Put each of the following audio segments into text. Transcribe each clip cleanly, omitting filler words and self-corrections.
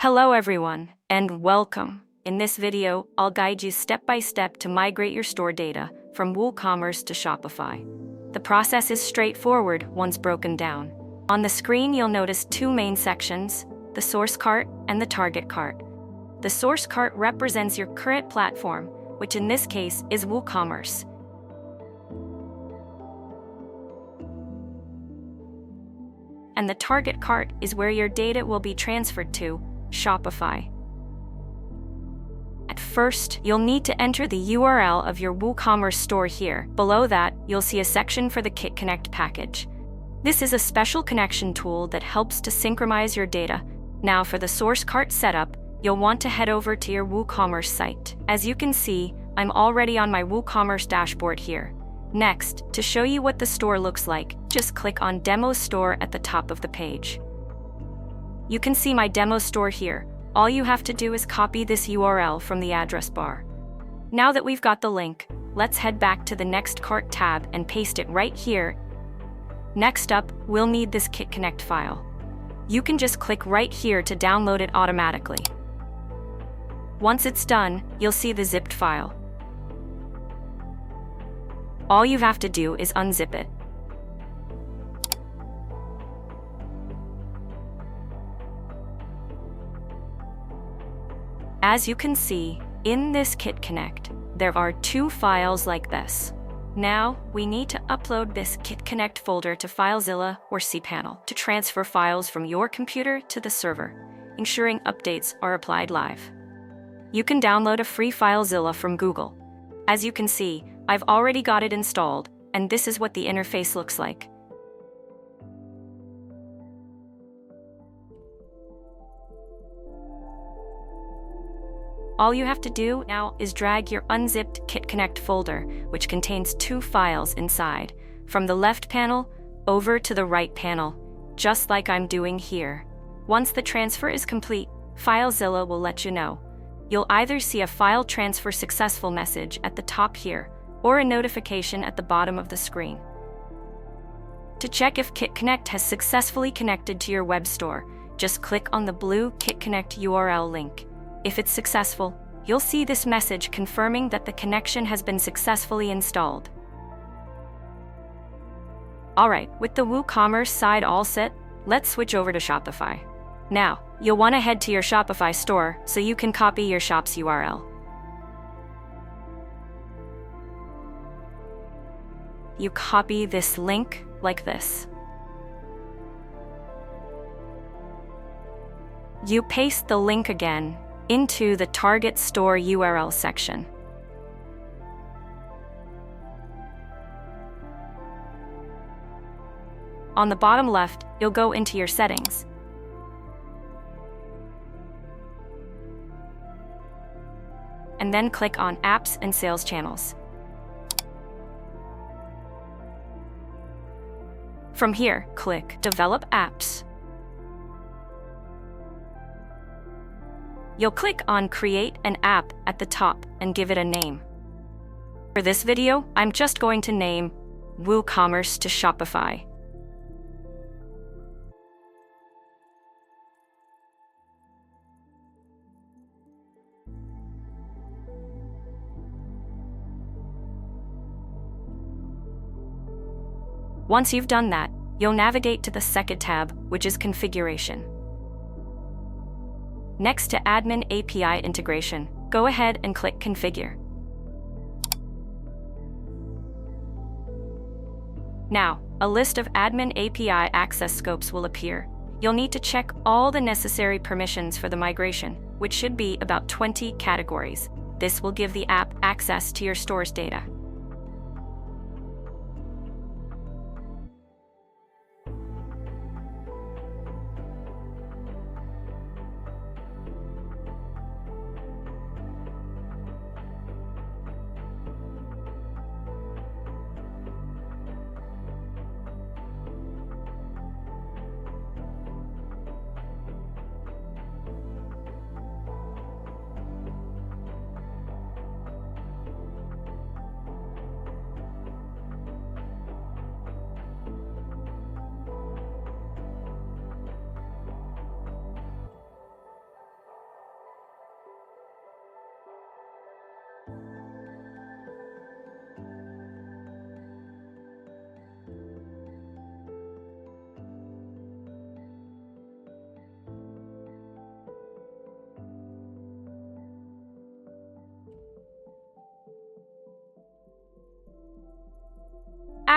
Hello everyone, and welcome. In this video, I'll guide you step by step to migrate your store data from WooCommerce to Shopify. The process is straightforward once broken down. On the screen, you'll notice two main sections, the source cart and the target cart. The source cart represents your current platform, which in this case is WooCommerce. And the target cart is where your data will be transferred to, Shopify. At first, you'll need to enter the URL of your WooCommerce store here. Below that, you'll see a section for the Kit Connect package. This is a special connection tool that helps to synchronize your data. Now for the source cart setup, you'll want to head over to your WooCommerce site. As you can see, I'm already on my WooCommerce dashboard here. Next, to show you what the store looks like, just click on Demo Store at the top of the page. You can see my demo store here. All you have to do is copy this URL from the address bar. Now that we've got the link, let's head back to the Next Cart tab and paste it right here. Next up, we'll need this Kit Connect file. You can just click right here to download it automatically. Once it's done, you'll see the zipped file. All you have to do is unzip it. As you can see, in this Kit Connect, there are two files like this. Now, we need to upload this Kit Connect folder to FileZilla or cPanel to transfer files from your computer to the server, ensuring updates are applied live. You can download a free FileZilla from Google. As you can see, I've already got it installed, and this is what the interface looks like. All you have to do now is drag your unzipped Kit Connect folder, which contains two files inside, from the left panel over to the right panel, just like I'm doing here. Once the transfer is complete, FileZilla will let you know. You'll either see a file transfer successful message at the top here, or a notification at the bottom of the screen. To check if Kit Connect has successfully connected to your web store, just click on the blue Kit Connect URL link. If it's successful, you'll see this message confirming that the connection has been successfully installed. Alright, with the WooCommerce side all set, let's switch over to Shopify. Now, you'll want to head to your Shopify store so you can copy your shop's URL. You copy this link like this. You paste the link again into the target store URL section. On the bottom left, you'll go into your settings. And then click on Apps and Sales Channels. From here, click Develop Apps. You'll click on Create an App at the top and give it a name. For this video, I'm just going to name WooCommerce to Shopify. Once you've done that, you'll navigate to the second tab, which is Configuration. Next to Admin API Integration, go ahead and click Configure. Now, a list of Admin API access scopes will appear. You'll need to check all the necessary permissions for the migration, which should be about 20 categories. This will give the app access to your store's data.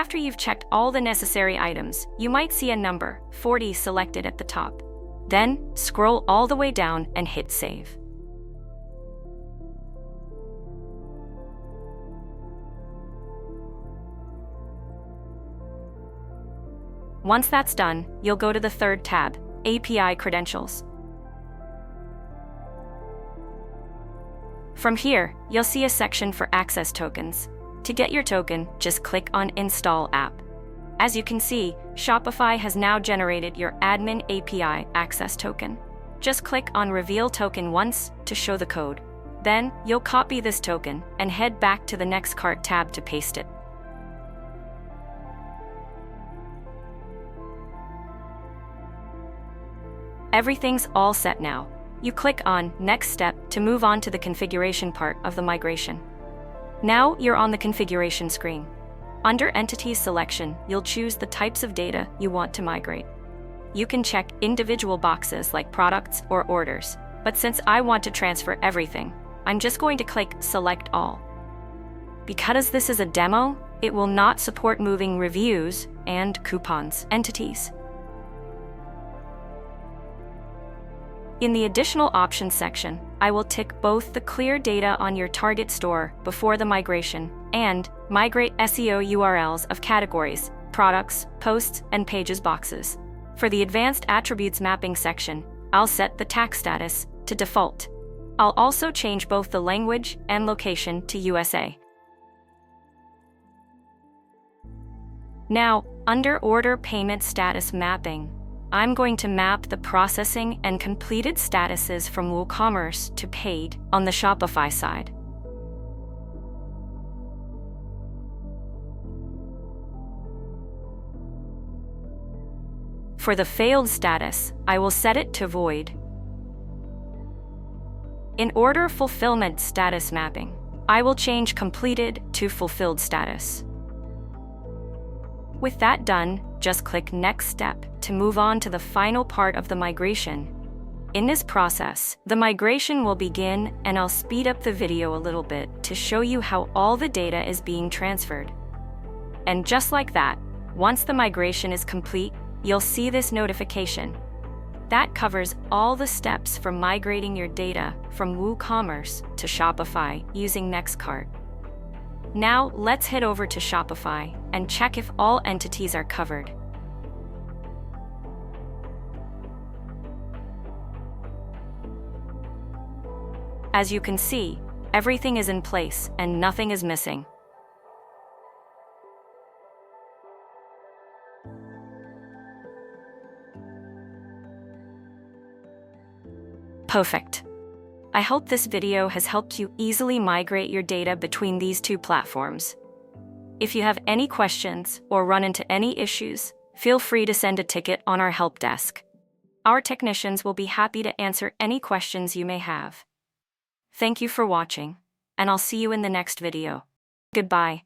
After you've checked all the necessary items, you might see a number, 40, selected at the top. Then, scroll all the way down and hit Save. Once that's done, you'll go to the third tab, API Credentials. From here, you'll see a section for access tokens. To get your token, just click on Install App. As you can see, Shopify has now generated your admin API access token. Just click on Reveal Token once to show the code. Then, you'll copy this token and head back to the Next Cart tab to paste it. Everything's all set now. You click on Next Step to move on to the configuration part of the migration. Now you're on the configuration screen. Under Entities Selection, you'll choose the types of data you want to migrate. You can check individual boxes like products or orders, but since I want to transfer everything, I'm just going to click Select All. Because this is a demo, it will not support moving reviews and coupons entities. In the Additional Options section, I will tick both the Clear Data on your target store before the migration and Migrate SEO URLs of categories, products, posts, and pages boxes. For the Advanced Attributes Mapping section, I'll set the tax status to default. I'll also change both the language and location to USA. Now, under Order Payment Status Mapping, I'm going to map the processing and completed statuses from WooCommerce to paid on the Shopify side. For the failed status, I will set it to void. In Order Fulfillment Status Mapping, I will change completed to fulfilled status. With that done, just click Next Step to move on to the final part of the migration. In this process, the migration will begin, and I'll speed up the video a little bit to show you how all the data is being transferred. And just like that, once the migration is complete, you'll see this notification. That covers all the steps for migrating your data from WooCommerce to Shopify using NextCart. Now, let's head over to Shopify and check if all entities are covered. As you can see, everything is in place and nothing is missing. Perfect. I hope this video has helped you easily migrate your data between these two platforms. If you have any questions or run into any issues, feel free to send a ticket on our help desk. Our technicians will be happy to answer any questions you may have. Thank you for watching, and I'll see you in the next video. Goodbye.